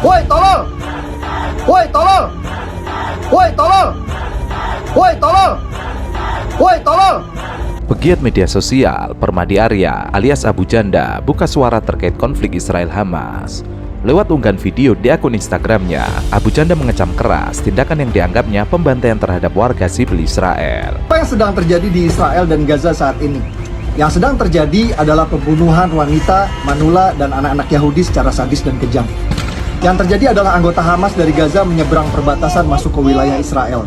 Woi tolol! Woi tolol! Woi tolol! Woi tolol! Woi tolol! Pegiat media sosial Permadi Arya alias Abu Janda buka suara terkait konflik Israel-Hamas. Lewat unggahan video di akun Instagramnya, Abu Janda mengecam keras tindakan yang dianggapnya pembantaian terhadap warga sipil Israel. Apa yang sedang terjadi di Israel dan Gaza saat ini? Yang sedang terjadi adalah pembunuhan wanita, manula, dan anak-anak Yahudi secara sadis dan kejam. Yang terjadi adalah anggota Hamas dari Gaza menyeberang perbatasan masuk ke wilayah Israel.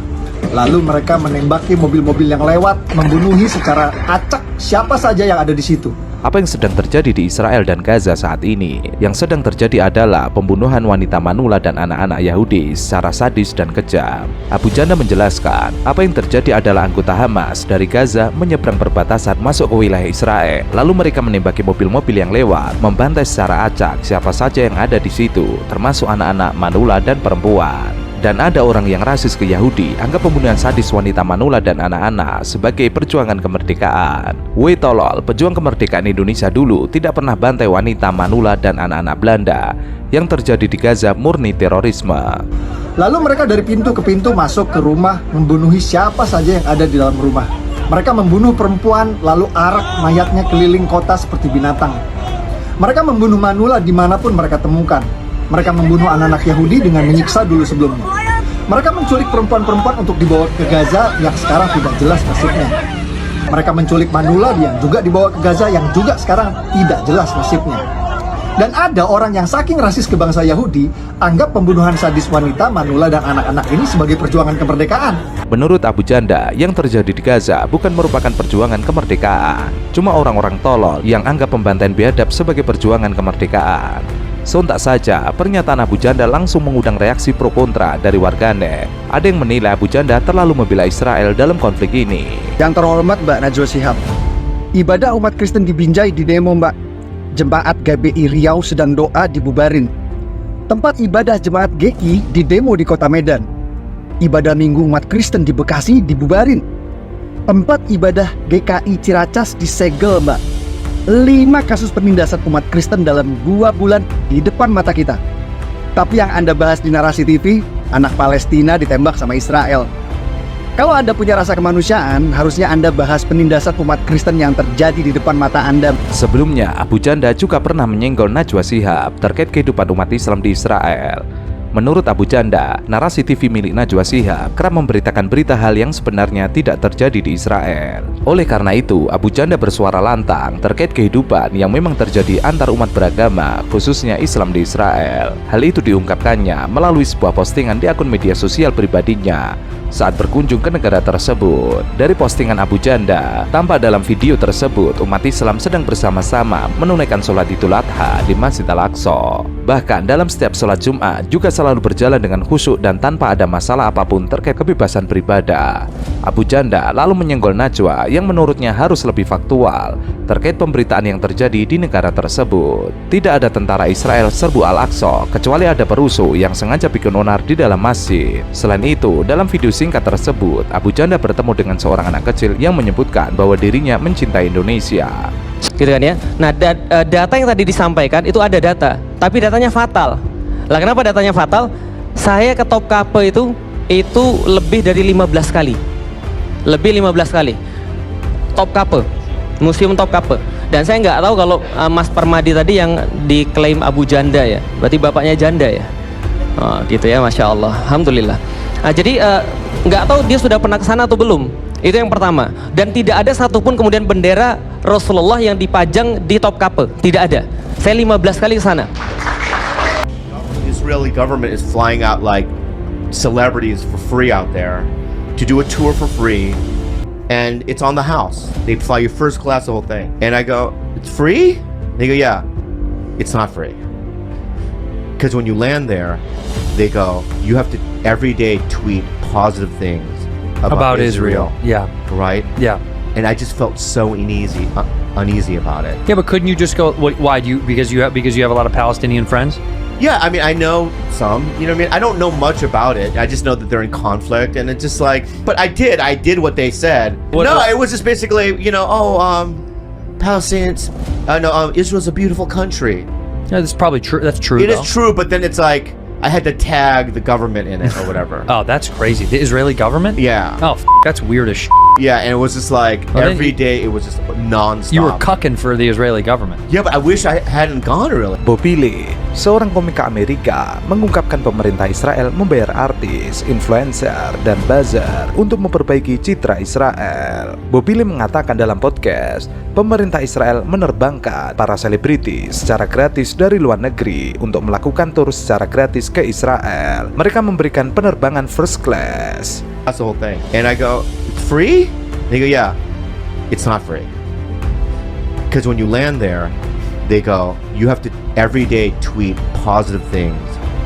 Lalu mereka menembaki mobil-mobil yang lewat, membunuhi secara acak siapa saja yang ada di situ. Apa yang sedang terjadi di Israel dan Gaza saat ini? Yang sedang terjadi adalah pembunuhan wanita manula dan anak-anak Yahudi secara sadis dan kejam. Abu Janda menjelaskan, apa yang terjadi adalah anggota Hamas dari Gaza menyeberang perbatasan masuk ke wilayah Israel. Lalu mereka menembaki mobil-mobil yang lewat, membantai secara acak siapa saja yang ada di situ, termasuk anak-anak manula dan perempuan. Dan ada orang yang rasis ke Yahudi anggap pembunuhan sadis wanita manula dan anak-anak sebagai perjuangan kemerdekaan. Woi tolol, pejuang kemerdekaan Indonesia dulu tidak pernah bantai wanita manula dan anak-anak Belanda. Yang terjadi di Gaza murni terorisme. Lalu mereka dari pintu ke pintu masuk ke rumah, membunuhi siapa saja yang ada di dalam rumah. Mereka membunuh perempuan, lalu arak mayatnya keliling kota seperti binatang. Mereka membunuh manula dimanapun mereka temukan. Mereka membunuh anak-anak Yahudi dengan menyiksa dulu sebelumnya. Mereka menculik perempuan-perempuan untuk dibawa ke Gaza yang sekarang tidak jelas nasibnya. Mereka menculik manula yang juga dibawa ke Gaza yang juga sekarang tidak jelas nasibnya. Dan ada orang yang saking rasis ke bangsa Yahudi, anggap pembunuhan sadis wanita, manula, dan anak-anak ini sebagai perjuangan kemerdekaan. Menurut Abu Janda, yang terjadi di Gaza bukan merupakan perjuangan kemerdekaan. Cuma orang-orang tolol yang anggap pembantaian biadab sebagai perjuangan kemerdekaan. Sontak saja, pernyataan Abu Janda langsung mengundang reaksi pro kontra dari warganet. Ada yang menilai Abu Janda terlalu membela Israel dalam konflik ini. Yang terhormat Mbak Najwa Shihab, ibadah umat Kristen di Binjai di demo Mbak. Jemaat GBI Riau sedang doa dibubarin. Tempat ibadah jemaat GKI di demo di kota Medan. Ibadah minggu umat Kristen di Bekasi dibubarin. Tempat ibadah GKI Ciracas disegel Mbak. 5 kasus penindasan umat Kristen dalam 2 bulan di depan mata kita. Tapi yang Anda bahas di Narasi TV, anak Palestina ditembak sama Israel. Kalau Anda punya rasa kemanusiaan, harusnya Anda bahas penindasan umat Kristen yang terjadi di depan mata Anda. Sebelumnya, Abu Janda juga pernah menyenggol Najwa Shihab terkait kehidupan umat Islam di Israel. Menurut Abu Janda, Narasi TV milik Najwa Shihab kerap memberitakan berita hal yang sebenarnya tidak terjadi di Israel. Oleh karena itu, Abu Janda bersuara lantang terkait kehidupan yang memang terjadi antar umat beragama, khususnya Islam di Israel. Hal itu diungkapkannya melalui sebuah postingan di akun media sosial pribadinya saat berkunjung ke negara tersebut. Dari postingan Abu Janda, tampak dalam video tersebut umat Islam sedang bersama-sama menunaikan sholat Idul Adha di Masjid Al-Aqsa. Bahkan dalam setiap sholat Jumat juga selalu berjalan dengan khusyuk dan tanpa ada masalah apapun terkait kebebasan beribadah. Abu Janda lalu menyenggol Najwa yang menurutnya harus lebih faktual terkait pemberitaan yang terjadi di negara tersebut. Tidak ada tentara Israel serbu Al-Aqsa kecuali ada perusuh yang sengaja bikin onar di dalam masjid. Selain itu, dalam video singkat tersebut, Abu Janda bertemu dengan seorang anak kecil yang menyebutkan bahwa dirinya mencintai Indonesia. Gitu kan ya. Nah, data yang tadi disampaikan itu ada data, tapi datanya fatal. Lah kenapa datanya fatal? Saya ke Topkapi itu lebih dari 15 kali. Lebih 15 kali. Topkapi, Museum Topkapi. Dan saya nggak tahu kalau Mas Permadi tadi yang diklaim Abu Janda ya. Berarti bapaknya janda ya. Oh, gitu ya, Masya Allah. Alhamdulillah. Nah, jadi nggak tahu dia sudah pernah ke sana atau belum. Itu yang pertama. Dan tidak ada satupun kemudian bendera Rasulullah yang dipajang di Topkapi. Tidak ada. Saya 15 kali ke sana. Israeli government is flying out like celebrities for free out there to do a tour for free, and it's on the house. They fly you first class, the whole thing. And I go, it's free? They go, yeah. It's not free. Because when you land there, they go, you have to every day tweet positive things about Israel. Yeah. Right? Yeah. And I just felt so uneasy about it. Yeah, but couldn't you just go? Why do you? Because you have a lot of Palestinian friends. Yeah, I mean, I know some, you know what I mean? I don't know much about it. I just know that they're in conflict, and it's just like, but I did what they said. It was just basically, Palestinians, Israel's a beautiful country. Yeah, that's probably true. That's true. It is true, but then it's like, I had to tag the government in it or whatever. Oh, that's crazy. The Israeli government? Yeah. Oh, that's weird as shit. Yeah, and it was just like Well, then every you- day it was just nonstop. You were cucking for the Israeli government. Yeah, but I wish I hadn't gone really. Bobby Lee, seorang komika Amerika, mengungkapkan pemerintah Israel membayar artis, influencer, dan buzzer untuk memperbaiki citra Israel. Bobby Lee mengatakan dalam podcast, pemerintah Israel menerbangkan para selebritis secara gratis dari luar negeri untuk melakukan tur secara gratis ke Israel. Mereka memberikan penerbangan first class. That's the whole thing. And I go, it's free? They go, yeah, it's not free. Because when you land there, they go, you have to every day tweet positive things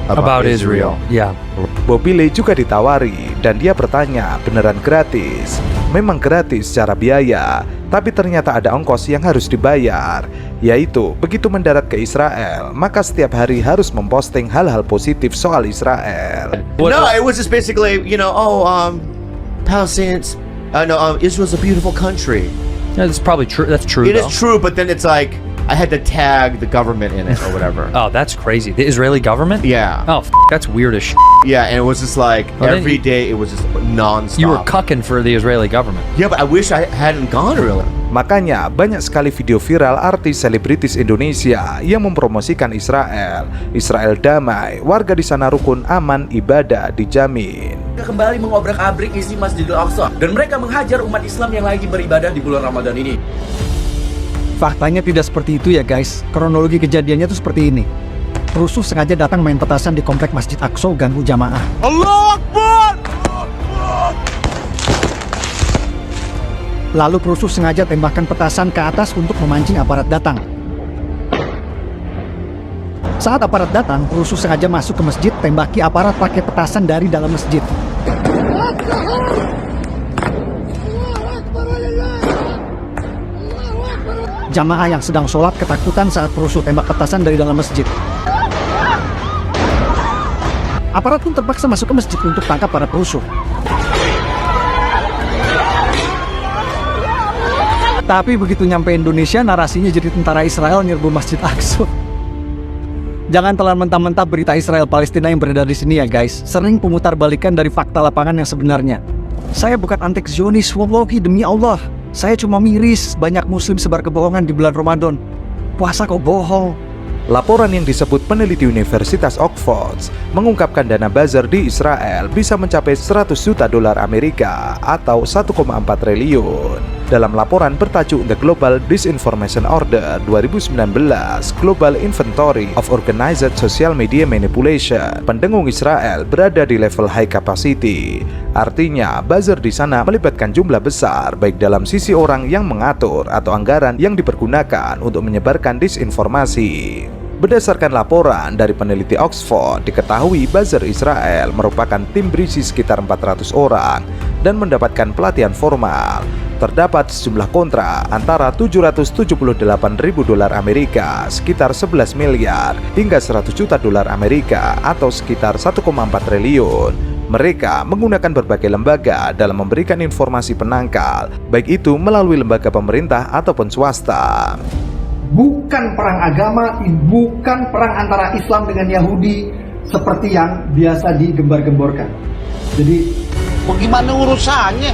about Israel. Yeah. Bobby Lee juga ditawari dan dia bertanya, beneran gratis? Memang gratis secara biaya, tapi ternyata ada ongkos yang harus dibayar, yaitu begitu mendarat ke Israel, maka setiap hari harus memposting hal-hal positif soal Israel. No, it was just basically, Palestinians, Israel's a beautiful country. Yeah, that's probably true. That's true. It is though. true, but then it's like, I had to tag the government in it or whatever. Oh, that's crazy. The Israeli government? Yeah. Oh, that's weird as shit. Yeah, and it was just like Well, then every you- day it was just nonstop. You were cucking for the Israeli government. Yeah, but I wish I hadn't gone really. Makanya banyak sekali video viral artis selebritis Indonesia yang mempromosikan Israel. Israel damai, warga di sana rukun, aman, ibadah dijamin. Mereka kembali mengobrak-abrik isi Masjidil Aqsa dan mereka menghajar umat Islam yang lagi beribadah di bulan Ramadan ini. Faktanya tidak seperti itu ya guys. Kronologi kejadiannya tuh seperti ini. Rusuh sengaja datang main petasan di komplek Masjid Aqsa ganggu jamaah. Allah Akbar! Lalu perusuh sengaja tembakkan petasan ke atas untuk memancing aparat datang. Saat aparat datang, perusuh sengaja masuk ke masjid, tembaki aparat pakai petasan dari dalam masjid. Jamaah yang sedang sholat ketakutan saat perusuh tembak petasan dari dalam masjid. Aparat pun terpaksa masuk ke masjid untuk tangkap para perusuh. Tapi begitu nyampe Indonesia, narasinya jadi tentara Israel nyerbu Masjid Aqsa. Jangan telan mentah-mentah berita Israel Palestina yang beredar di sini ya guys. Sering pemutarbalikan dari fakta lapangan yang sebenarnya. Saya bukan anti Zionis, wallahi demi Allah. Saya cuma miris banyak muslim sebar kebohongan di bulan Ramadan. Puasa kok bohong. Laporan yang disebut peneliti Universitas Oxford mengungkapkan dana buzzer di Israel bisa mencapai 100 juta dolar Amerika atau 1,4 triliun. Dalam laporan bertajuk The Global Disinformation Order 2019 Global Inventory of Organized Social Media Manipulation, pendengung Israel berada di level high capacity. Artinya, buzzer di sana melibatkan jumlah besar baik dalam sisi orang yang mengatur atau anggaran yang dipergunakan untuk menyebarkan disinformasi. Berdasarkan laporan dari peneliti Oxford, diketahui buzzer Israel merupakan tim berisi sekitar 400 orang dan mendapatkan pelatihan formal. Terdapat sejumlah kontrak antara 778.000 dolar Amerika sekitar 11 miliar hingga 100 juta dolar Amerika atau sekitar 1,4 triliun. Mereka menggunakan berbagai lembaga dalam memberikan informasi penangkal, baik itu melalui lembaga pemerintah ataupun swasta. Bukan perang agama, bukan perang antara Islam dengan Yahudi seperti yang biasa digembar-gemborkan. Jadi, bagaimana urusannya?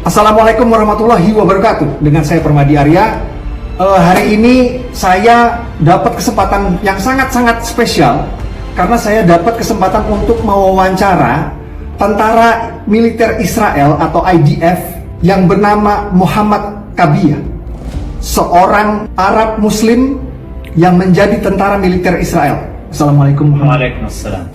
Assalamualaikum warahmatullahi wabarakatuh. Dengan saya Permadi Arya. Hari ini saya dapat kesempatan yang sangat-sangat spesial karena saya dapat kesempatan untuk mewawancara tentara militer Israel atau IDF yang bernama Muhammad Kabia, seorang Arab Muslim yang menjadi tentara militer Israel. Assalamualaikum. Waalaikumsalam.